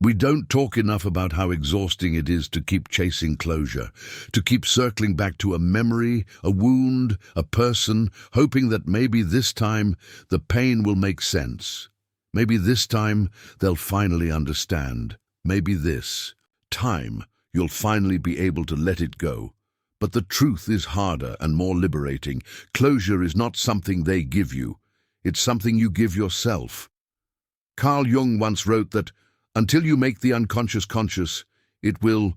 We don't talk enough about how exhausting it is to keep chasing closure, to keep circling back to a memory, a wound, a person, hoping that maybe this time the pain will make sense. Maybe this time they'll finally understand. Maybe this time you'll finally be able to let it go. But the truth is harder and more liberating. Closure is not something they give you. It's something you give yourself. Carl Jung once wrote that until you make the unconscious conscious, it will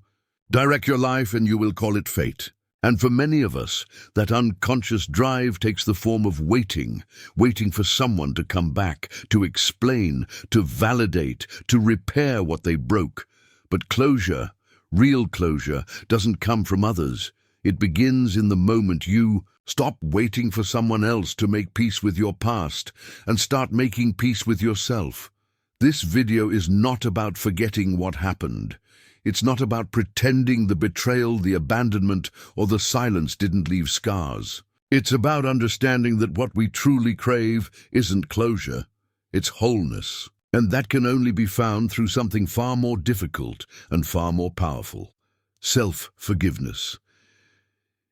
direct your life and you will call it fate. And for many of us, that unconscious drive takes the form of waiting for someone to come back, to explain, to validate, to repair what they broke. But closure, real closure, doesn't come from others. It begins in the moment you stop waiting for someone else to make peace with your past and start making peace with yourself. This video is not about forgetting what happened. It's not about pretending the betrayal, the abandonment, or the silence didn't leave scars. It's about understanding that what we truly crave isn't closure, it's wholeness. And that can only be found through something far more difficult and far more powerful: self-forgiveness.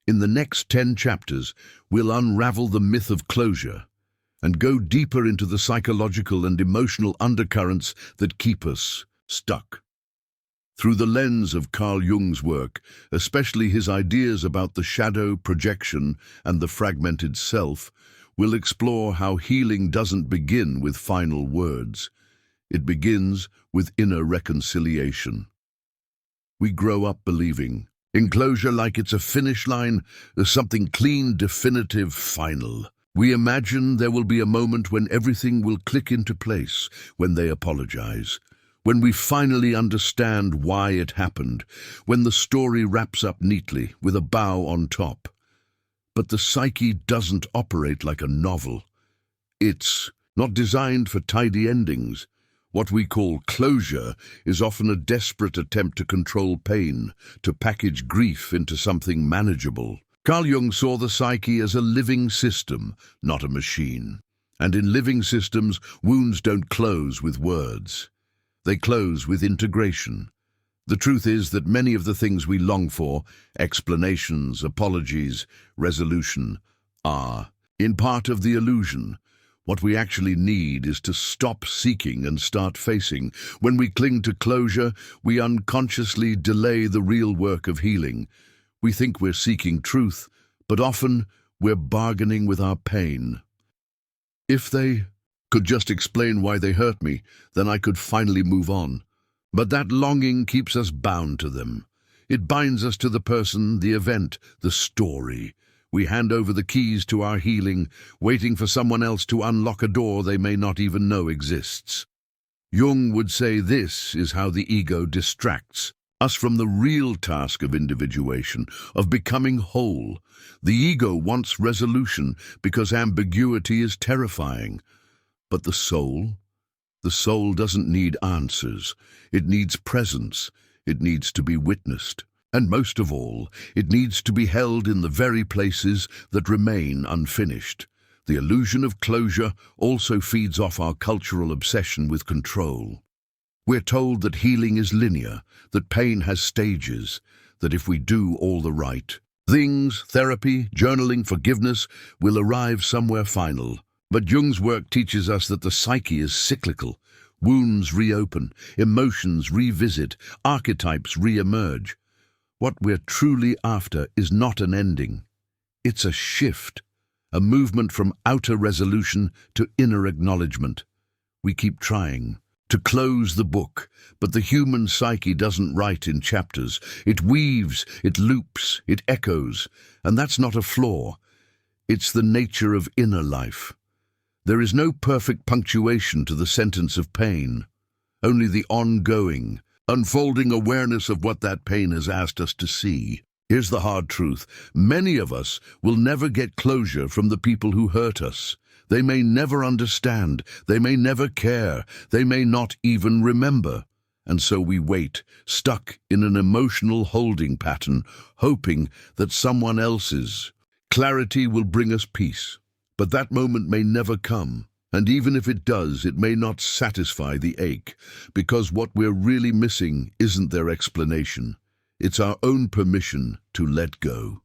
In the next 10 chapters, we'll unravel the myth of closure and go deeper into the psychological and emotional undercurrents that keep us stuck. Through the lens of Carl Jung's work, especially his ideas about the shadow, projection, and the fragmented self, we'll explore how healing doesn't begin with final words. It begins with inner reconciliation. We grow up believing in closure like it's a finish line, something clean, definitive, final. We imagine there will be a moment when everything will click into place, when they apologize, when we finally understand why it happened, when the story wraps up neatly with a bow on top. But the psyche doesn't operate like a novel. It's not designed for tidy endings. What we call closure is often a desperate attempt to control pain, to package grief into something manageable. Carl Jung saw the psyche as a living system, not a machine. And in living systems, wounds don't close with words. They close with integration. The truth is that many of the things we long for, explanations, apologies, resolution, are, in part of the illusion. What we actually need is to stop seeking and start facing. When we cling to closure, we unconsciously delay the real work of healing. We think we're seeking truth, but often we're bargaining with our pain. If they could just explain why they hurt me, then I could finally move on. But that longing keeps us bound to them. It binds us to the person, the event, the story. We hand over the keys to our healing, waiting for someone else to unlock a door they may not even know exists. Jung would say this is how the ego distracts us from the real task of individuation, of becoming whole. The ego wants resolution because ambiguity is terrifying. But the soul doesn't need answers. It needs presence. It needs to be witnessed. And most of all, it needs to be held in the very places that remain unfinished. The illusion of closure also feeds off our cultural obsession with control. We're told that healing is linear, that pain has stages, that if we do all the right things, therapy, journaling, forgiveness, will arrive somewhere final. But Jung's work teaches us that the psyche is cyclical. Wounds reopen, emotions revisit, archetypes re-emerge. What we're truly after is not an ending. It's a shift, a movement from outer resolution to inner acknowledgement. We keep trying to close the book, but the human psyche doesn't write in chapters. It weaves, it loops, it echoes, and that's not a flaw. It's the nature of inner life. There is no perfect punctuation to the sentence of pain, only the ongoing, unfolding awareness of what that pain has asked us to see. Here's the hard truth. Many of us will never get closure from the people who hurt us. They may never understand. They may never care. They may not even remember. And so we wait, stuck in an emotional holding pattern, hoping that someone else's clarity will bring us peace. But that moment may never come. And even if it does, it may not satisfy the ache, because what we're really missing isn't their explanation. It's our own permission to let go.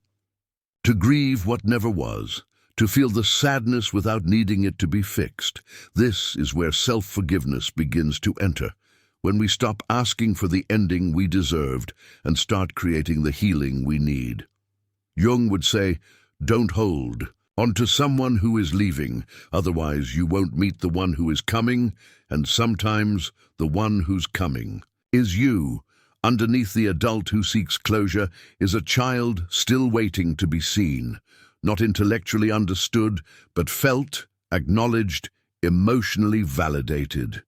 To grieve what never was, to feel the sadness without needing it to be fixed. This is where self-forgiveness begins to enter, when we stop asking for the ending we deserved and start creating the healing we need. Jung would say, "Don't hold on to someone who is leaving, otherwise you won't meet the one who is coming, and sometimes the one who's coming is you." Underneath the adult who seeks closure is a child still waiting to be seen, not intellectually understood, but felt, acknowledged, emotionally validated.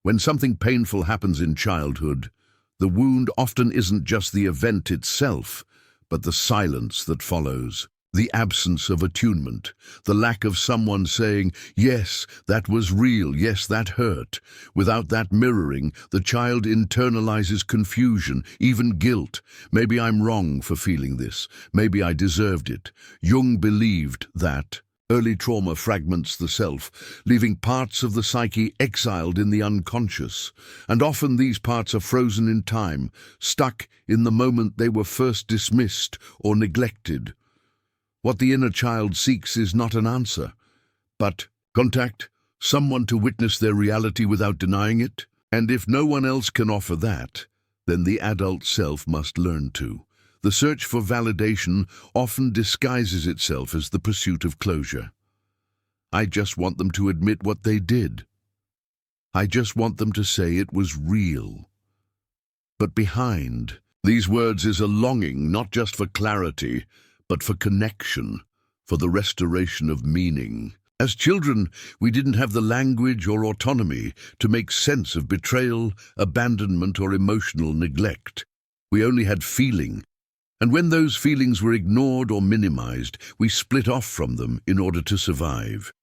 When something painful happens in childhood, the wound often isn't just the event itself, but the silence that follows. The absence of attunement, the lack of someone saying, "Yes, that was real, yes, that hurt." Without that mirroring, the child internalizes confusion, even guilt. Maybe I'm wrong for feeling this. Maybe I deserved it. Jung believed that early trauma fragments the self, leaving parts of the psyche exiled in the unconscious. And often these parts are frozen in time, stuck in the moment they were first dismissed or neglected. What the inner child seeks is not an answer, but contact, someone to witness their reality without denying it. And if no one else can offer that, then the adult self must learn to. The search for validation often disguises itself as the pursuit of closure. I just want them to admit what they did. I just want them to say it was real. But behind these words is a longing not just for clarity, but for connection, for the restoration of meaning. As children, we didn't have the language or autonomy to make sense of betrayal, abandonment, or emotional neglect. We only had feeling. And when those feelings were ignored or minimized, we split off from them in order to survive.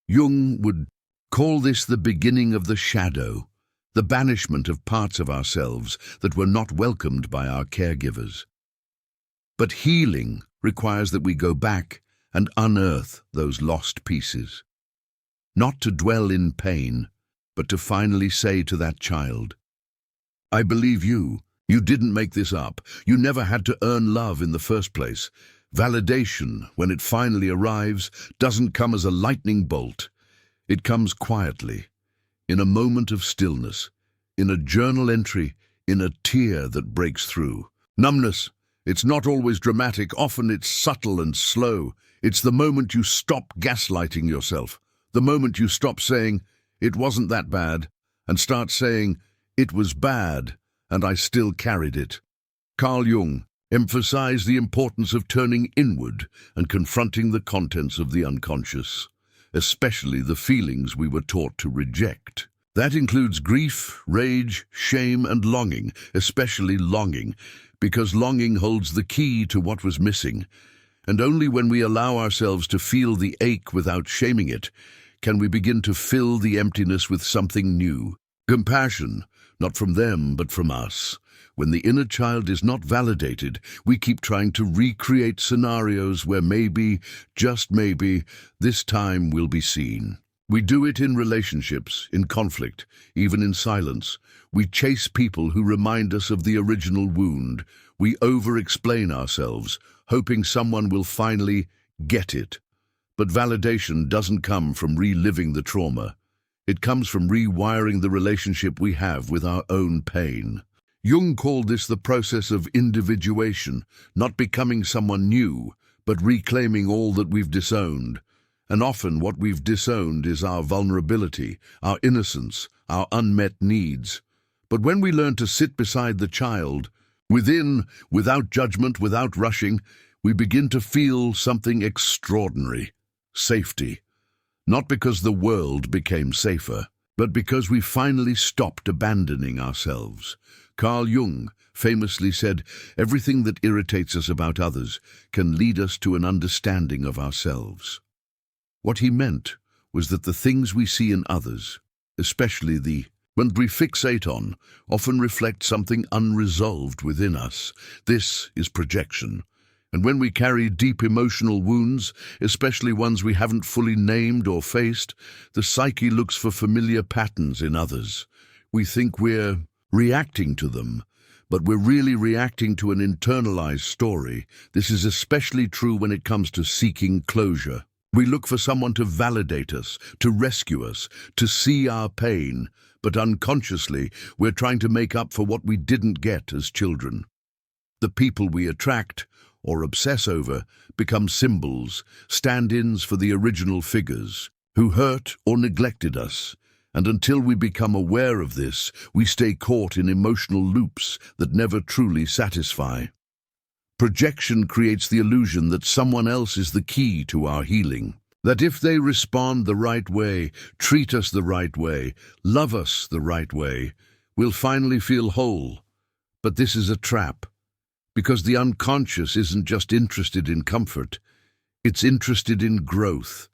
Jung would call this the beginning of the shadow, the banishment of parts of ourselves that were not welcomed by our caregivers. But healing requires that we go back and unearth those lost pieces. Not to dwell in pain, but to finally say to that child, "I believe you. You didn't make this up. You never had to earn love in the first place." Validation, when it finally arrives, doesn't come as a lightning bolt. It comes quietly, in a moment of stillness, in a journal entry, in a tear that breaks through. Numbness. It's not always dramatic, often it's subtle and slow. It's the moment you stop gaslighting yourself, the moment you stop saying, "It wasn't that bad," and start saying, "It was bad, and I still carried it." Carl Jung emphasized the importance of turning inward and confronting the contents of the unconscious, especially the feelings we were taught to reject. That includes grief, rage, shame, and longing, especially longing, because longing holds the key to what was missing. And only when we allow ourselves to feel the ache without shaming it, can we begin to fill the emptiness with something new. Compassion, not from them, but from us. When the inner child is not validated, we keep trying to recreate scenarios where maybe, just maybe, this time we'll be seen. We do it in relationships, in conflict, even in silence. We chase people who remind us of the original wound. We over-explain ourselves, hoping someone will finally get it. But validation doesn't come from reliving the trauma. It comes from rewiring the relationship we have with our own pain. Jung called this the process of individuation, not becoming someone new, but reclaiming all that we've disowned. And often what we've disowned is our vulnerability, our innocence, our unmet needs. But when we learn to sit beside the child, within, without judgment, without rushing, we begin to feel something extraordinary: safety. Not because the world became safer, but because we finally stopped abandoning ourselves. Carl Jung famously said, "Everything that irritates us about others can lead us to an understanding of ourselves." What he meant was that the things we see in others, especially the ones we fixate on, often reflect something unresolved within us. This is projection, And when we carry deep emotional wounds, especially ones we haven't fully named or faced, the psyche looks for familiar patterns in others. We think we're reacting to them, but we're really reacting to an internalized story. This is especially true when it comes to seeking closure. We look for someone to validate us, to rescue us, to see our pain, but unconsciously we're trying to make up for what we didn't get as children. The people we attract or obsess over become symbols, stand-ins for the original figures who hurt or neglected us. And until we become aware of this, we stay caught in emotional loops that never truly satisfy. Projection creates the illusion that someone else is the key to our healing, that if they respond the right way, treat us the right way, love us the right way, we'll finally feel whole. But this is a trap, because the unconscious isn't just interested in comfort, it's interested in growth.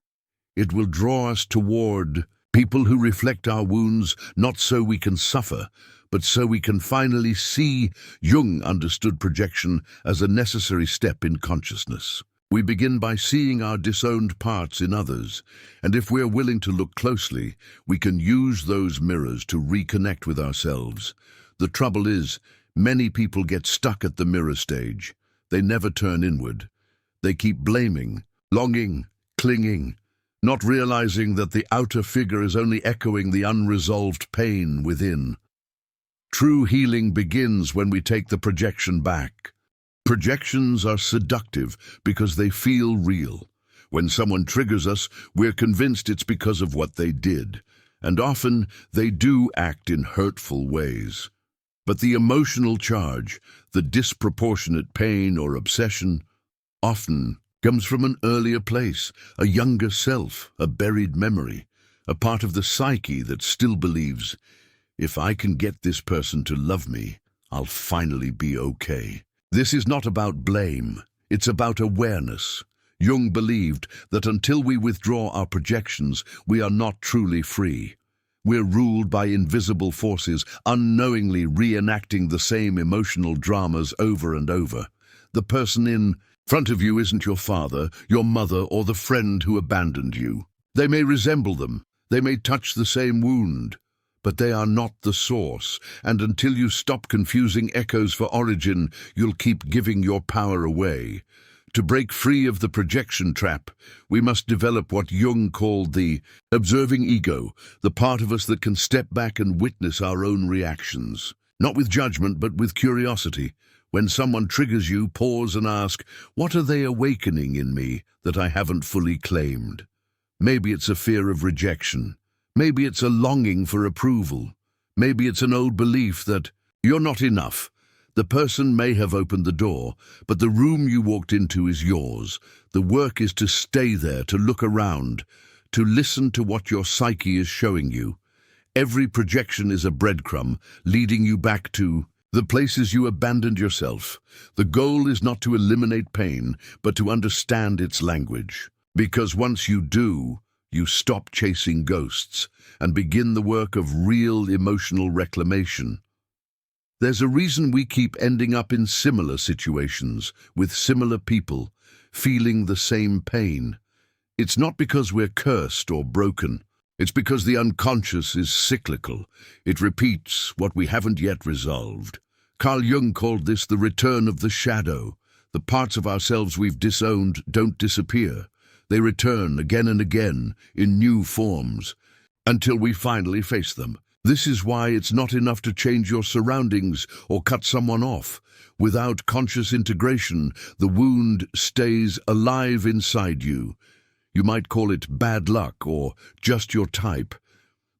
It will draw us toward people who reflect our wounds, not so we can suffer, but so we can finally see. Jung understood projection as a necessary step in consciousness. We begin by seeing our disowned parts in others, and if we're willing to look closely, we can use those mirrors to reconnect with ourselves. The trouble is, many people get stuck at the mirror stage. They never turn inward. They keep blaming, longing, clinging, not realizing that the outer figure is only echoing the unresolved pain within. True healing begins when we take the projection back. Projections are seductive because they feel real. When someone triggers us, we're convinced it's because of what they did, and often they do act in hurtful ways. But the emotional charge, the disproportionate pain or obsession, often comes from an earlier place, a younger self, a buried memory, a part of the psyche that still believes, if I can get this person to love me, I'll finally be okay. This is not about blame, it's about awareness. Jung believed that until we withdraw our projections, we are not truly free. We're ruled by invisible forces, unknowingly reenacting the same emotional dramas over and over. The person in front of you isn't your father, your mother, or the friend who abandoned you. They may resemble them, they may touch the same wound, but they are not the source, and until you stop confusing echoes for origin, you'll keep giving your power away. To break free of the projection trap, we must develop what Jung called the observing ego, the part of us that can step back and witness our own reactions. Not with judgment, but with curiosity. When someone triggers you, pause and ask, what are they awakening in me that I haven't fully claimed? Maybe it's a fear of rejection. Maybe it's a longing for approval. Maybe it's an old belief that you're not enough. The person may have opened the door, but the room you walked into is yours. The work is to stay there, to look around, to listen to what your psyche is showing you. Every projection is a breadcrumb, leading you back to the places you abandoned yourself. The goal is not to eliminate pain, but to understand its language. Because once you do, you stop chasing ghosts and begin the work of real emotional reclamation. There's a reason we keep ending up in similar situations, with similar people, feeling the same pain. It's not because we're cursed or broken. It's because the unconscious is cyclical. It repeats what we haven't yet resolved. Carl Jung called this the return of the shadow. The parts of ourselves we've disowned don't disappear. They return again and again in new forms until we finally face them. This is why it's not enough to change your surroundings or cut someone off. Without conscious integration, the wound stays alive inside you. You might call it bad luck or just your type.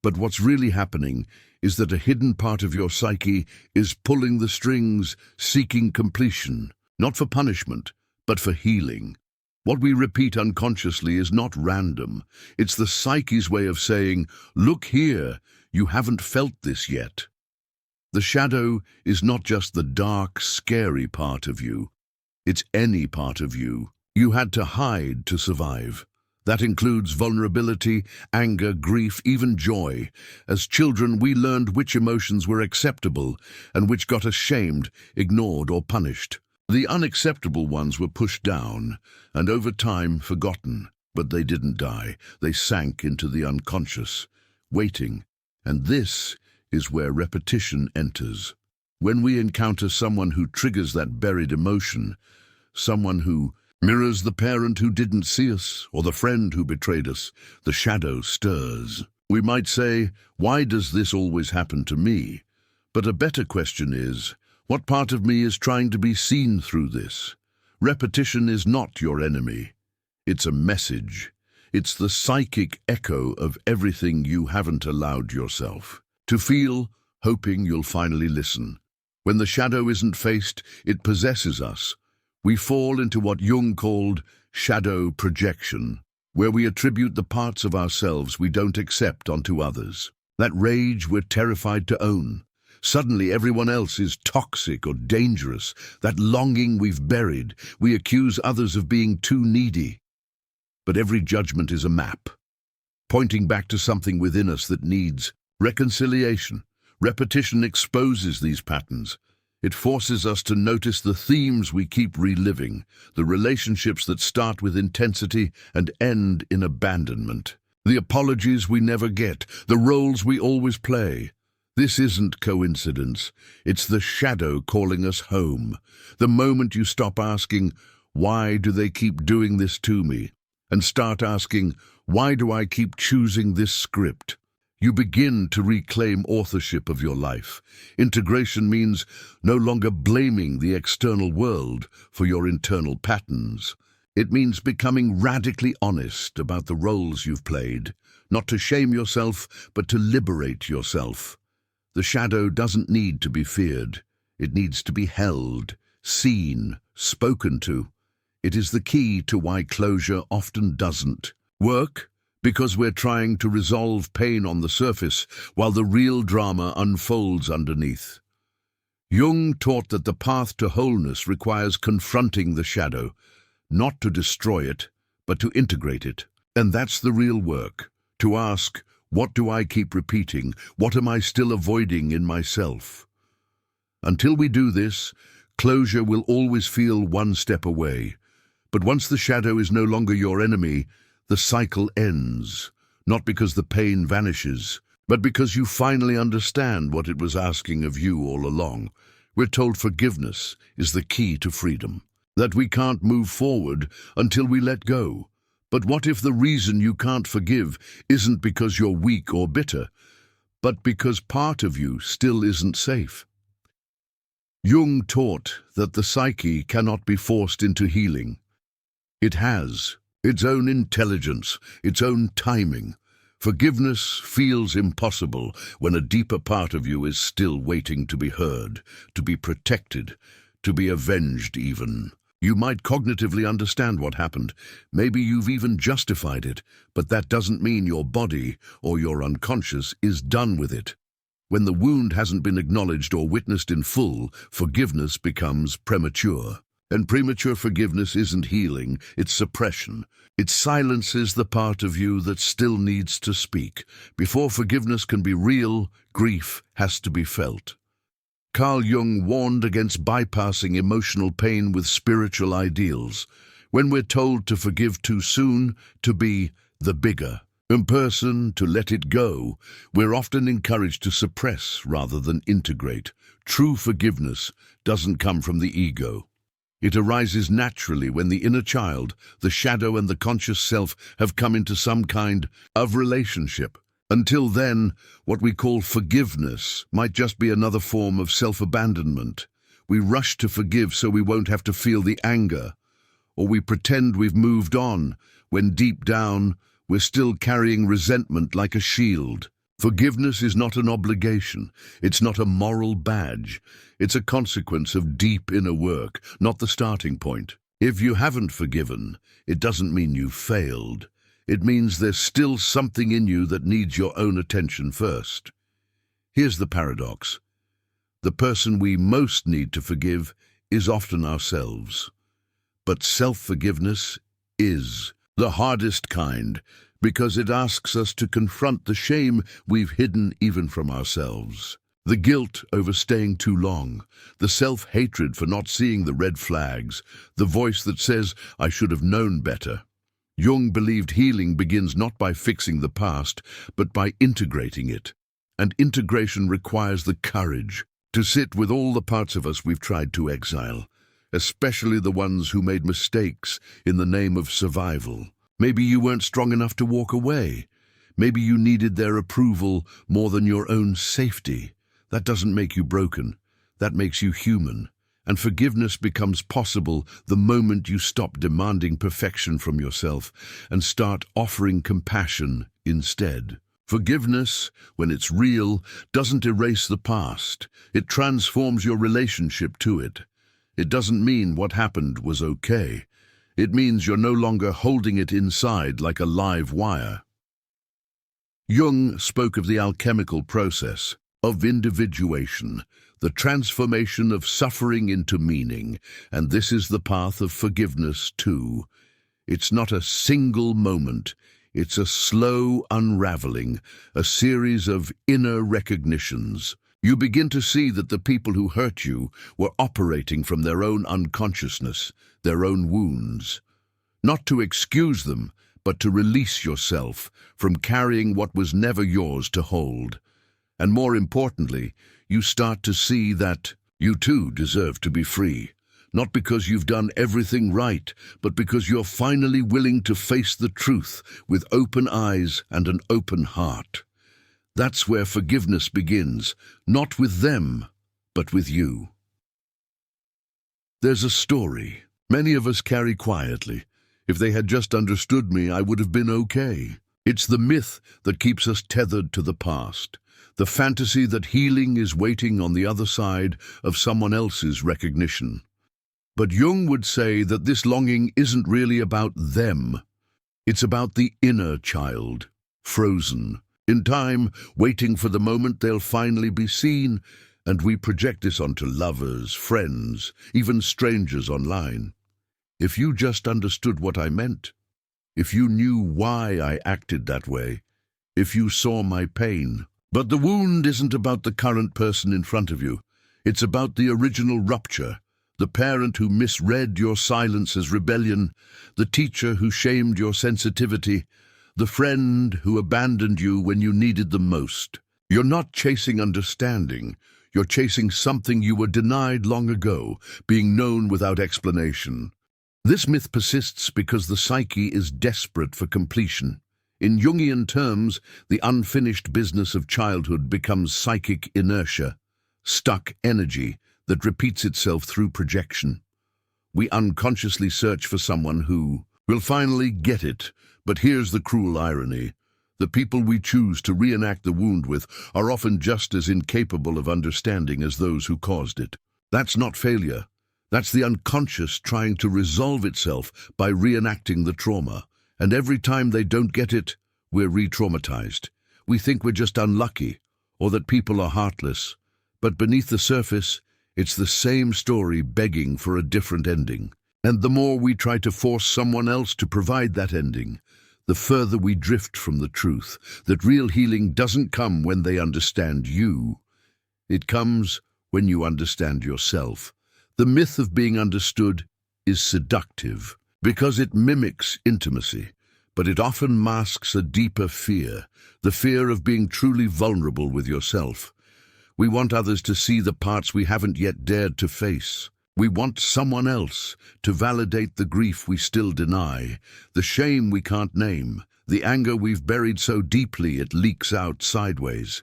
But what's really happening is that a hidden part of your psyche is pulling the strings, seeking completion, not for punishment, but for healing. What we repeat unconsciously is not random. It's the psyche's way of saying, look here, you haven't felt this yet. The shadow is not just the dark, scary part of you. It's any part of you you had to hide to survive. That includes vulnerability, anger, grief, even joy. As children, we learned which emotions were acceptable and which got us shamed, ignored, or punished. The unacceptable ones were pushed down and over time forgotten, but they didn't die. They sank into the unconscious, waiting. And this is where repetition enters. When we encounter someone who triggers that buried emotion, someone who mirrors the parent who didn't see us or the friend who betrayed us, the shadow stirs. We might say, why does this always happen to me? But a better question is, what part of me is trying to be seen through this? Repetition is not your enemy. It's a message. It's the psychic echo of everything you haven't allowed yourself to feel, hoping you'll finally listen. When the shadow isn't faced, it possesses us. We fall into what Jung called shadow projection, where we attribute the parts of ourselves we don't accept onto others. That rage we're terrified to own. Suddenly everyone else is toxic or dangerous. That longing we've buried, we accuse others of being too needy. But every judgment is a map, pointing back to something within us that needs reconciliation. Repetition exposes these patterns. It forces us to notice the themes we keep reliving, the relationships that start with intensity and end in abandonment, the apologies we never get, the roles we always play. This isn't coincidence. It's the shadow calling us home. The moment you stop asking, why do they keep doing this to me? And start asking, why do I keep choosing this script? You begin to reclaim authorship of your life. Integration means no longer blaming the external world for your internal patterns. It means becoming radically honest about the roles you've played, not to shame yourself, but to liberate yourself. The shadow doesn't need to be feared. It needs to be held, seen, spoken to. It is the key to why closure often doesn't work, because we're trying to resolve pain on the surface while the real drama unfolds underneath. Jung taught that the path to wholeness requires confronting the shadow, not to destroy it, but to integrate it. And that's the real work, to ask, what do I keep repeating? What am I still avoiding in myself? Until we do this, closure will always feel one step away. But once the shadow is no longer your enemy, the cycle ends, not because the pain vanishes, but because you finally understand what it was asking of you all along. We're told forgiveness is the key to freedom, that we can't move forward until we let go. But what if the reason you can't forgive isn't because you're weak or bitter, but because part of you still isn't safe? Jung taught that the psyche cannot be forced into healing. It has its own intelligence, its own timing. Forgiveness feels impossible when a deeper part of you is still waiting to be heard, to be protected, to be avenged even. You might cognitively understand what happened. Maybe you've even justified it, but that doesn't mean your body or your unconscious is done with it. When the wound hasn't been acknowledged or witnessed in full, forgiveness becomes premature. And premature forgiveness isn't healing, it's suppression. It silences the part of you that still needs to speak. Before forgiveness can be real, grief has to be felt. Carl Jung warned against bypassing emotional pain with spiritual ideals. When we're told to forgive too soon, to be the bigger person, to let it go, we're often encouraged to suppress rather than integrate. True forgiveness doesn't come from the ego. It arises naturally when the inner child, the shadow and the conscious self have come into some kind of relationship. Until then, what we call forgiveness might just be another form of self-abandonment. We rush to forgive so we won't have to feel the anger, or we pretend we've moved on when deep down we're still carrying resentment like a shield. Forgiveness is not an obligation. It's not a moral badge. It's a consequence of deep inner work, not the starting point. If you haven't forgiven, it doesn't mean you've failed. It means there's still something in you that needs your own attention first. Here's the paradox. The person we most need to forgive is often ourselves. But self-forgiveness is the hardest kind, because it asks us to confront the shame we've hidden even from ourselves. The guilt over staying too long, the self-hatred for not seeing the red flags, the voice that says, "I should have known better." Jung believed healing begins not by fixing the past, but by integrating it. And integration requires the courage to sit with all the parts of us we've tried to exile, especially the ones who made mistakes in the name of survival. Maybe you weren't strong enough to walk away. Maybe you needed their approval more than your own safety. That doesn't make you broken. That makes you human. And forgiveness becomes possible the moment you stop demanding perfection from yourself and start offering compassion instead. Forgiveness, when it's real, doesn't erase the past. It transforms your relationship to it. It doesn't mean what happened was okay. It means you're no longer holding it inside like a live wire. Jung spoke of the alchemical process of individuation, the transformation of suffering into meaning, and this is the path of forgiveness too. It's not a single moment, it's a slow unraveling, a series of inner recognitions. You begin to see that the people who hurt you were operating from their own unconsciousness, their own wounds. Not to excuse them, but to release yourself from carrying what was never yours to hold. And more importantly, you start to see that you too deserve to be free. Not because you've done everything right, but because you're finally willing to face the truth with open eyes and an open heart. That's where forgiveness begins, not with them, but with you. There's a story many of us carry quietly. If they had just understood me, I would have been okay. It's the myth that keeps us tethered to the past. The fantasy that healing is waiting on the other side of someone else's recognition. But Jung would say that this longing isn't really about them. It's about the inner child, frozen, in time, waiting for the moment they'll finally be seen, and we project this onto lovers, friends, even strangers online. If you just understood what I meant, if you knew why I acted that way, if you saw my pain. But the wound isn't about the current person in front of you. It's about the original rupture, the parent who misread your silence as rebellion, the teacher who shamed your sensitivity, the friend who abandoned you when you needed them most. You're not chasing understanding. You're chasing something you were denied long ago, being known without explanation. This myth persists because the psyche is desperate for completion. In Jungian terms, the unfinished business of childhood becomes psychic inertia, stuck energy that repeats itself through projection. We unconsciously search for someone who will finally get it, but here's the cruel irony. The people we choose to reenact the wound with are often just as incapable of understanding as those who caused it. That's not failure. That's the unconscious trying to resolve itself by reenacting the trauma. And every time they don't get it, we're re-traumatized. We think we're just unlucky, or that people are heartless. But beneath the surface, it's the same story begging for a different ending. And the more we try to force someone else to provide that ending, the further we drift from the truth that real healing doesn't come when they understand you. It comes when you understand yourself. The myth of being understood is seductive because it mimics intimacy, but it often masks a deeper fear, the fear of being truly vulnerable with yourself. We want others to see the parts we haven't yet dared to face. We want someone else to validate the grief we still deny, the shame we can't name, the anger we've buried so deeply it leaks out sideways.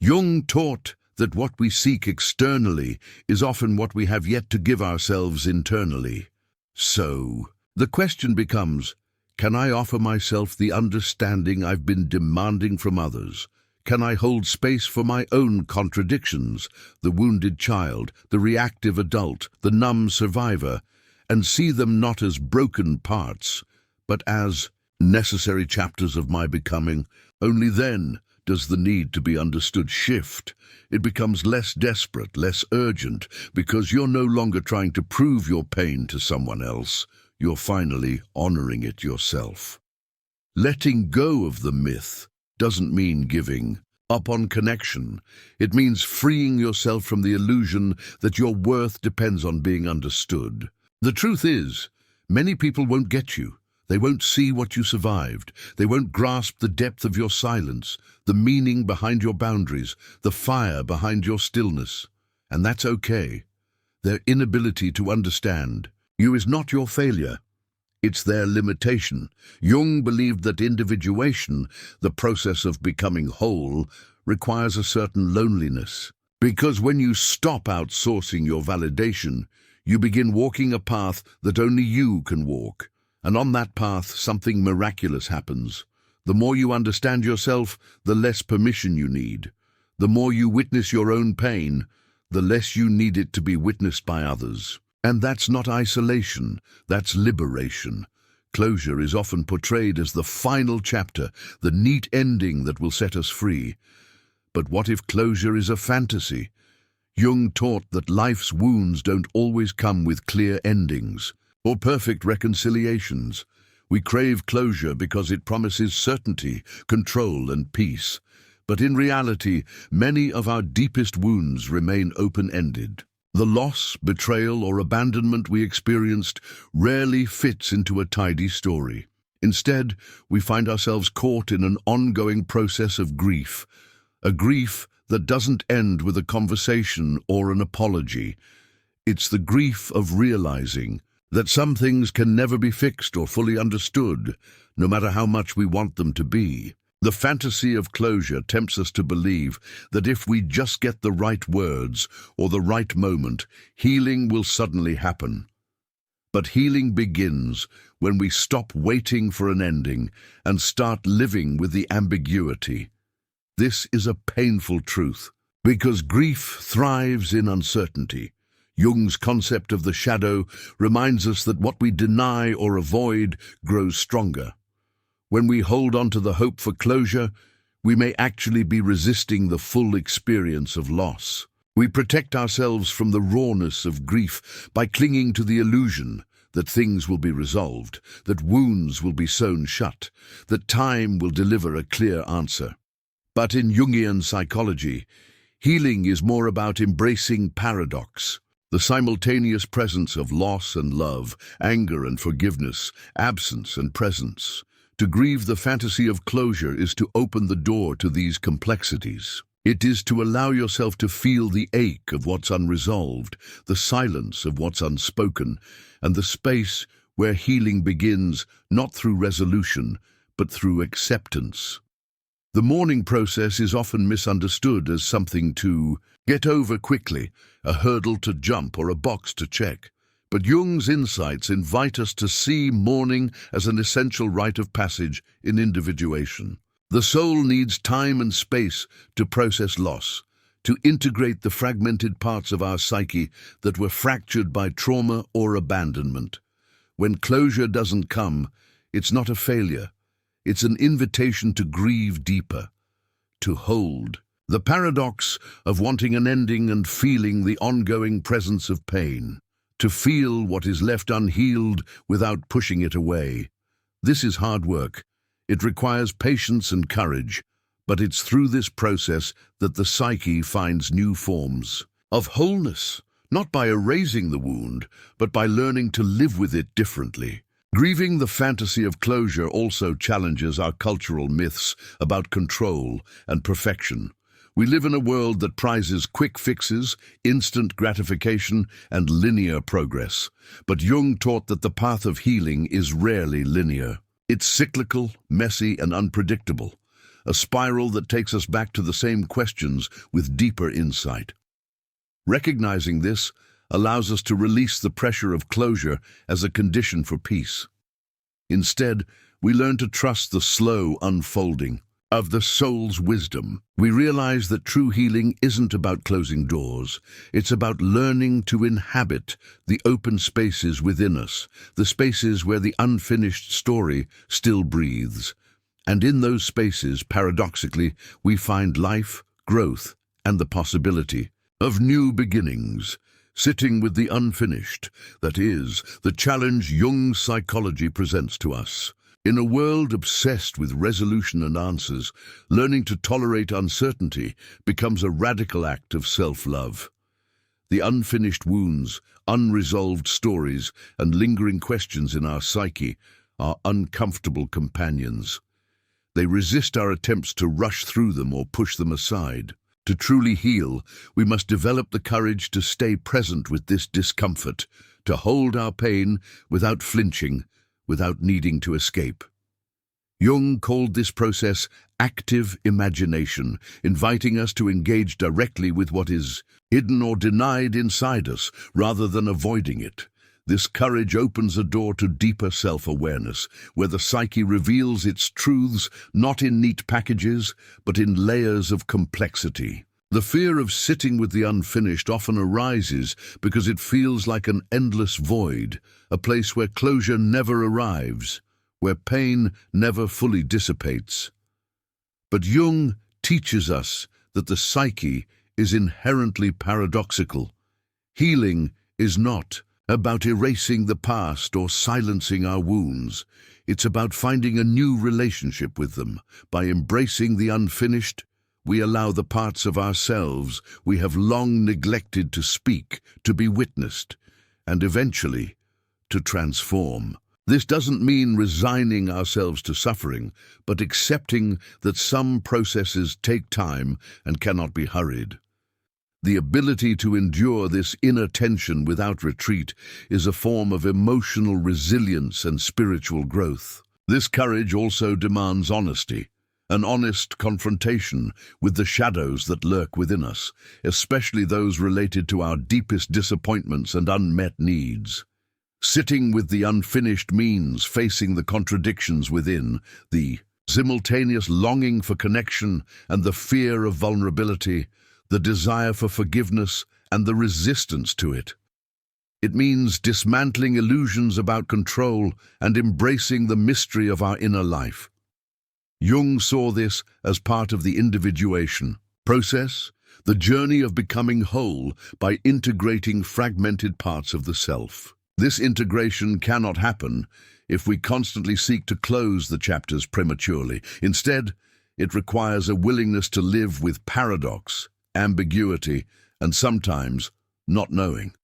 Jung taught that what we seek externally is often what we have yet to give ourselves internally. So, the question becomes, can I offer myself the understanding I've been demanding from others? Can I hold space for my own contradictions, the wounded child, the reactive adult, the numb survivor, and see them not as broken parts, but as necessary chapters of my becoming? Only then does the need to be understood shift. It becomes less desperate, less urgent, because you're no longer trying to prove your pain to someone else. You're finally honoring it yourself. Letting go of the myth doesn't mean giving upon connection. It means freeing yourself from the illusion that your worth depends on being understood. The truth is, many people won't get you. They won't see what you survived. They won't grasp the depth of your silence, the meaning behind your boundaries, the fire behind your stillness. And that's okay. Their inability to understand you is not your failure. It's their limitation. Jung believed that individuation, the process of becoming whole, requires a certain loneliness. Because when you stop outsourcing your validation, you begin walking a path that only you can walk. And on that path, something miraculous happens. The more you understand yourself, the less permission you need. The more you witness your own pain, the less you need it to be witnessed by others. And that's not isolation, that's liberation. Closure is often portrayed as the final chapter, the neat ending that will set us free. But what if closure is a fantasy? Jung taught that life's wounds don't always come with clear endings or perfect reconciliations. We crave closure because it promises certainty, control, and peace. But in reality, many of our deepest wounds remain open-ended. The loss, betrayal, or abandonment we experienced rarely fits into a tidy story. Instead, we find ourselves caught in an ongoing process of grief, a grief that doesn't end with a conversation or an apology. It's the grief of realizing that some things can never be fixed or fully understood, no matter how much we want them to be. The fantasy of closure tempts us to believe that if we just get the right words or the right moment, healing will suddenly happen. But healing begins when we stop waiting for an ending and start living with the ambiguity. This is a painful truth, because grief thrives in uncertainty. Jung's concept of the shadow reminds us that what we deny or avoid grows stronger. When we hold on to the hope for closure, we may actually be resisting the full experience of loss. We protect ourselves from the rawness of grief by clinging to the illusion that things will be resolved, that wounds will be sewn shut, that time will deliver a clear answer. But in Jungian psychology, healing is more about embracing paradox, the simultaneous presence of loss and love, anger and forgiveness, absence and presence. To grieve the fantasy of closure is to open the door to these complexities. It is to allow yourself to feel the ache of what's unresolved, the silence of what's unspoken, and the space where healing begins not through resolution, but through acceptance. The mourning process is often misunderstood as something to get over quickly, a hurdle to jump or a box to check. But Jung's insights invite us to see mourning as an essential rite of passage in individuation. The soul needs time and space to process loss, to integrate the fragmented parts of our psyche that were fractured by trauma or abandonment. When closure doesn't come, it's not a failure. It's an invitation to grieve deeper, to hold. The paradox of wanting an ending and feeling the ongoing presence of pain. To feel what is left unhealed without pushing it away. This is hard work. It requires patience and courage, but it's through this process that the psyche finds new forms of wholeness, not by erasing the wound, but by learning to live with it differently. Grieving the fantasy of closure also challenges our cultural myths about control and perfection. We live in a world that prizes quick fixes, instant gratification, and linear progress. But Jung taught that the path of healing is rarely linear. It's cyclical, messy, and unpredictable, a spiral that takes us back to the same questions with deeper insight. Recognizing this allows us to release the pressure of closure as a condition for peace. Instead, we learn to trust the slow unfolding of the soul's wisdom. We realize that true healing isn't about closing doors. It's about learning to inhabit the open spaces within us, the spaces where the unfinished story still breathes. And in those spaces, paradoxically, we find life, growth, and the possibility of new beginnings. Sitting with the unfinished, that is, the challenge Jung's psychology presents to us. In a world obsessed with resolution and answers, learning to tolerate uncertainty becomes a radical act of self-love. The unfinished wounds, unresolved stories, and lingering questions in our psyche are uncomfortable companions. They resist our attempts to rush through them or push them aside. To truly heal, we must develop the courage to stay present with this discomfort, to hold our pain without flinching, without needing to escape. Jung called this process active imagination, inviting us to engage directly with what is hidden or denied inside us, rather than avoiding it. This courage opens a door to deeper self-awareness, where the psyche reveals its truths not in neat packages, but in layers of complexity. The fear of sitting with the unfinished often arises because it feels like an endless void, a place where closure never arrives, where pain never fully dissipates. But Jung teaches us that the psyche is inherently paradoxical. Healing is not about erasing the past or silencing our wounds. It's about finding a new relationship with them. By embracing the unfinished, we allow the parts of ourselves we have long neglected to speak, to be witnessed, and eventually to transform. This doesn't mean resigning ourselves to suffering, but accepting that some processes take time and cannot be hurried. The ability to endure this inner tension without retreat is a form of emotional resilience and spiritual growth. This courage also demands honesty, an honest confrontation with the shadows that lurk within us, especially those related to our deepest disappointments and unmet needs. Sitting with the unfinished means facing the contradictions within, the simultaneous longing for connection and the fear of vulnerability, the desire for forgiveness and the resistance to it. It means dismantling illusions about control and embracing the mystery of our inner life. Jung saw this as part of the individuation process, the journey of becoming whole by integrating fragmented parts of the self. This integration cannot happen if we constantly seek to close the chapters prematurely. Instead, it requires a willingness to live with paradox, ambiguity, and sometimes not knowing.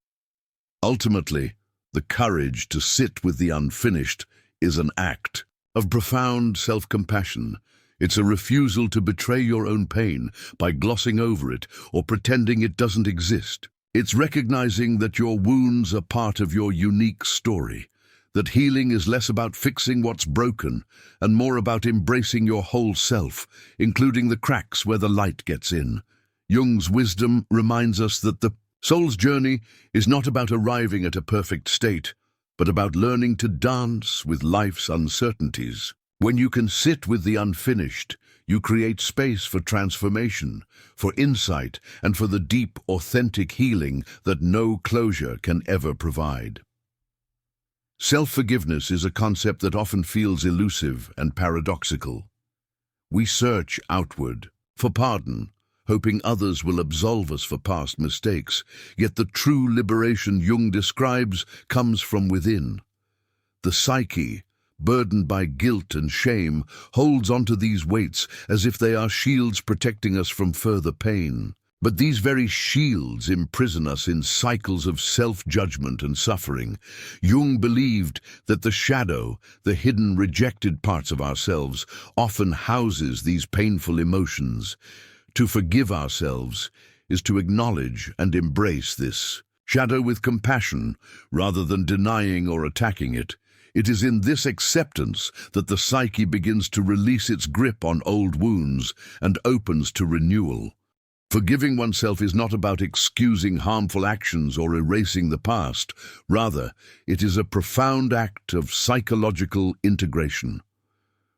Ultimately, the courage to sit with the unfinished is an act of profound self-compassion. It's a refusal to betray your own pain by glossing over it or pretending it doesn't exist. It's recognizing that your wounds are part of your unique story, that healing is less about fixing what's broken and more about embracing your whole self, including the cracks where the light gets in. Jung's wisdom reminds us that the soul's journey is not about arriving at a perfect state, but about learning to dance with life's uncertainties. When you can sit with the unfinished, you create space for transformation, for insight, and for the deep, authentic healing that no closure can ever provide. Self-forgiveness is a concept that often feels elusive and paradoxical. We search outward for pardon, hoping others will absolve us for past mistakes, yet the true liberation Jung describes comes from within. The psyche, burdened by guilt and shame, holds onto these weights as if they are shields protecting us from further pain. But these very shields imprison us in cycles of self-judgment and suffering. Jung believed that the shadow, the hidden, rejected parts of ourselves, often houses these painful emotions. To forgive ourselves is to acknowledge and embrace this shadow with compassion, rather than denying or attacking it. It is in this acceptance that the psyche begins to release its grip on old wounds and opens to renewal. Forgiving oneself is not about excusing harmful actions or erasing the past. Rather, it is a profound act of psychological integration.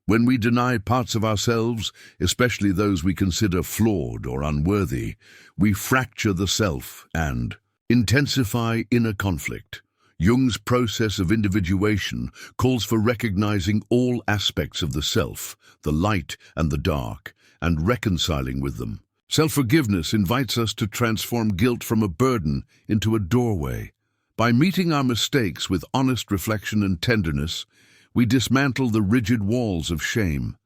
When we deny parts of ourselves, especially those we consider flawed or unworthy, we fracture the self and intensify inner conflict. Jung's process of individuation calls for recognizing all aspects of the self, the light and the dark, and reconciling with them. Self-forgiveness invites us to transform guilt from a burden into a doorway. By meeting our mistakes with honest reflection and tenderness, We dismantle the rigid walls of shame.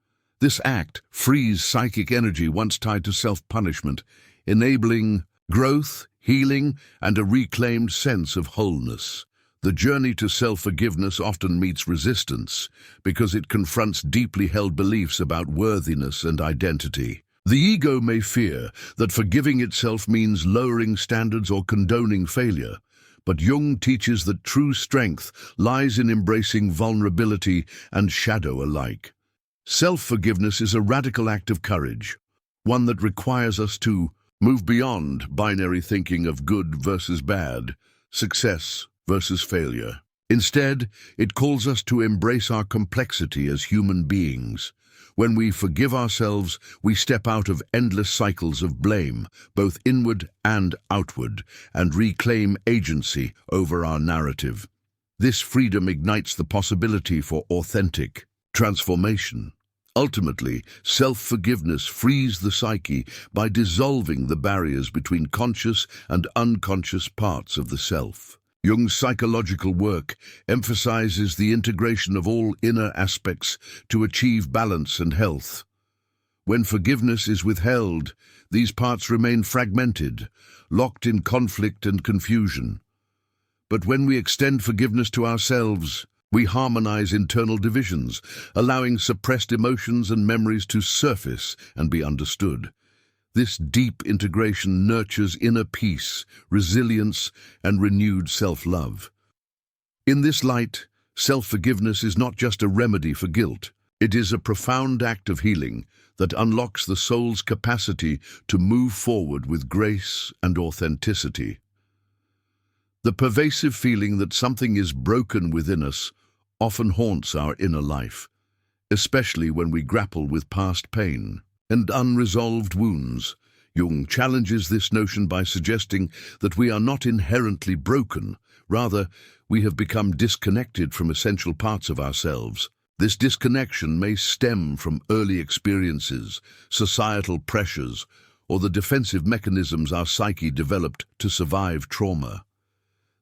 This act frees psychic energy once tied to self-punishment, enabling growth, healing, and a reclaimed sense of wholeness. The journey to self-forgiveness often meets resistance because it confronts deeply held beliefs about worthiness and identity. The ego may fear that forgiving itself means lowering standards or condoning failure, but Jung teaches that true strength lies in embracing vulnerability and shadow alike. Self-forgiveness is a radical act of courage, one that requires us to move beyond binary thinking of good versus bad, success versus failure. Instead, it calls us to embrace our complexity as human beings. When we forgive ourselves, we step out of endless cycles of blame, both inward and outward, and reclaim agency over our narrative. This freedom ignites the possibility for authentic transformation. Ultimately, self-forgiveness frees the psyche by dissolving the barriers between conscious and unconscious parts of the self. Jung's psychological work emphasizes the integration of all inner aspects to achieve balance and health. When forgiveness is withheld, these parts remain fragmented, locked in conflict and confusion. But when we extend forgiveness to ourselves, we harmonize internal divisions, allowing suppressed emotions and memories to surface and be understood. This deep integration nurtures inner peace, resilience, and renewed self-love. In this light, self-forgiveness is not just a remedy for guilt. It is a profound act of healing that unlocks the soul's capacity to move forward with grace and authenticity. The pervasive feeling that something is broken within us often haunts our inner life, especially when we grapple with past pain and unresolved wounds. Jung challenges this notion by suggesting that we are not inherently broken. Rather, we have become disconnected from essential parts of ourselves. This disconnection may stem from early experiences, societal pressures, or the defensive mechanisms our psyche developed to survive trauma.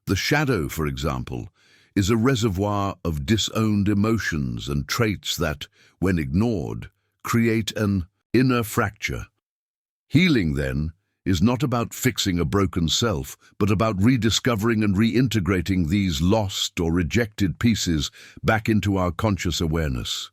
The shadow, for example, is a reservoir of disowned emotions and traits that, when ignored, create an inner fracture. Healing, then, is not about fixing a broken self, but about rediscovering and reintegrating these lost or rejected pieces back into our conscious awareness.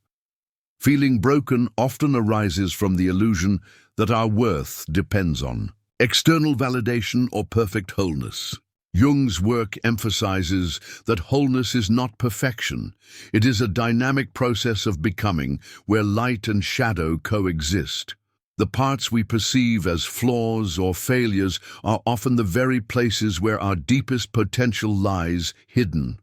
Feeling broken often arises from the illusion that our worth depends on external validation or perfect wholeness. Jung's work emphasizes that wholeness is not perfection. It is a dynamic process of becoming where light and shadow coexist. The parts we perceive as flaws or failures are often the very places where our deepest potential lies hidden.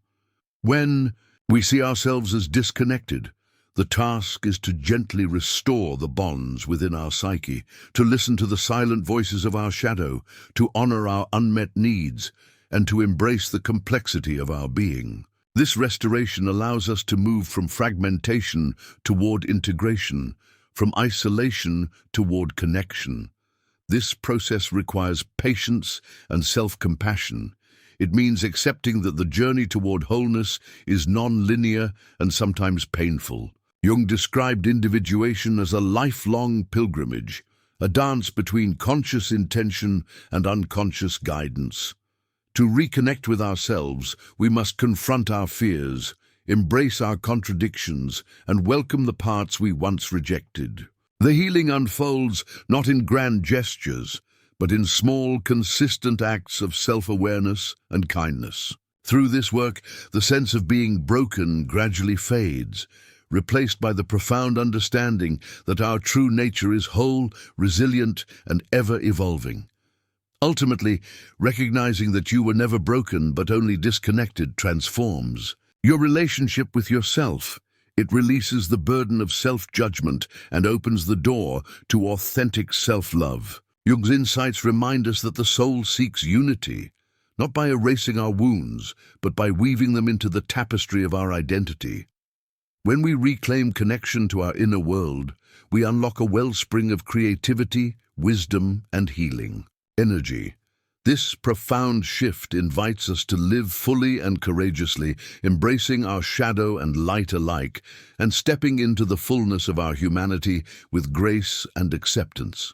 When we see ourselves as disconnected, the task is to gently restore the bonds within our psyche, to listen to the silent voices of our shadow, to honor our unmet needs, and to embrace the complexity of our being. This restoration allows us to move from fragmentation toward integration, from isolation toward connection. This process requires patience and self-compassion. It means accepting that the journey toward wholeness is non-linear and sometimes painful. Jung described individuation as a lifelong pilgrimage, a dance between conscious intention and unconscious guidance. To reconnect with ourselves, we must confront our fears, embrace our contradictions, and welcome the parts we once rejected. The healing unfolds not in grand gestures, but in small, consistent acts of self-awareness and kindness. Through this work, the sense of being broken gradually fades, replaced by the profound understanding that our true nature is whole, resilient, and ever-evolving. Ultimately, recognizing that you were never broken but only disconnected transforms your relationship with yourself. It releases the burden of self-judgment and opens the door to authentic self-love. Jung's insights remind us that the soul seeks unity, not by erasing our wounds, but by weaving them into the tapestry of our identity. When we reclaim connection to our inner world, we unlock a wellspring of creativity, wisdom, and healing energy This profound shift invites us to live fully and courageously, embracing our shadow and light alike, and stepping into the fullness of our humanity with grace and acceptance.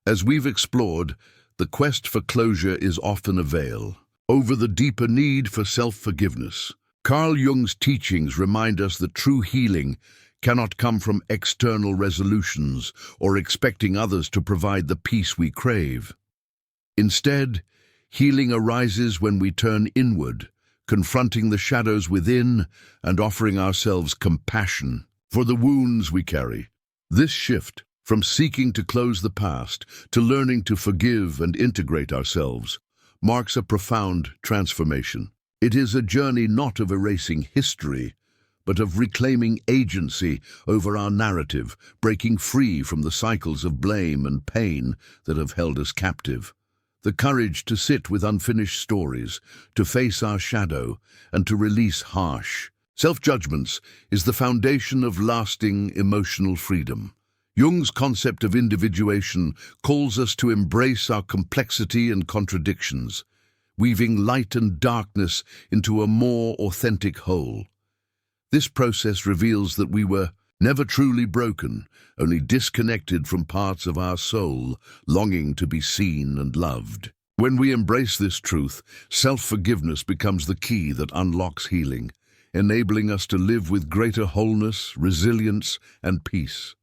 As we've explored, the quest for closure is often a veil over the deeper need for self-forgiveness. Carl Jung's teachings remind us that true healing cannot come from external resolutions or expecting others to provide the peace we crave. Instead, healing arises when we turn inward, confronting the shadows within and offering ourselves compassion for the wounds we carry. This shift, from seeking to close the past to learning to forgive and integrate ourselves, marks a profound transformation. It is a journey not of erasing history, but of reclaiming agency over our narrative, breaking free from the cycles of blame and pain that have held us captive. The courage to sit with unfinished stories, to face our shadow, and to release harsh self-judgments is the foundation of lasting emotional freedom. Jung's concept of individuation calls us to embrace our complexity and contradictions, weaving light and darkness into a more authentic whole. This process reveals that we were never truly broken, only disconnected from parts of our soul, longing to be seen and loved. When we embrace this truth, self-forgiveness becomes the key that unlocks healing, enabling us to live with greater wholeness, resilience, and peace.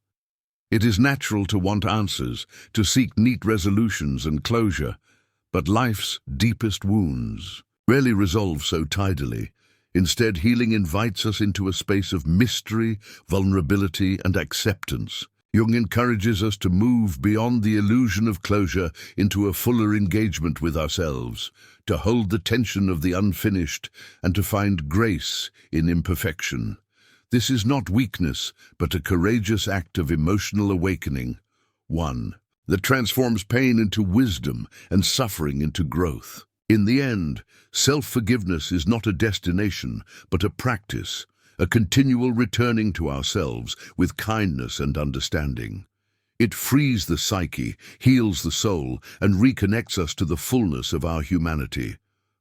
It is natural to want answers, to seek neat resolutions and closure, but life's deepest wounds rarely resolve so tidily. Instead, healing invites us into a space of mystery, vulnerability, and acceptance. Jung encourages us to move beyond the illusion of closure into a fuller engagement with ourselves, to hold the tension of the unfinished, and to find grace in imperfection. This is not weakness, but a courageous act of emotional awakening, one that transforms pain into wisdom and suffering into growth. In the end, self-forgiveness is not a destination, but a practice, a continual returning to ourselves with kindness and understanding. It frees the psyche, heals the soul, and reconnects us to the fullness of our humanity.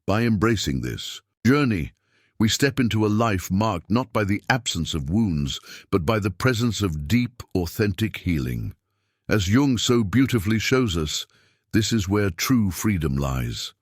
By embracing this journey, we step into a life marked not by the absence of wounds, but by the presence of deep, authentic healing. As Jung so beautifully shows us, this is where true freedom lies.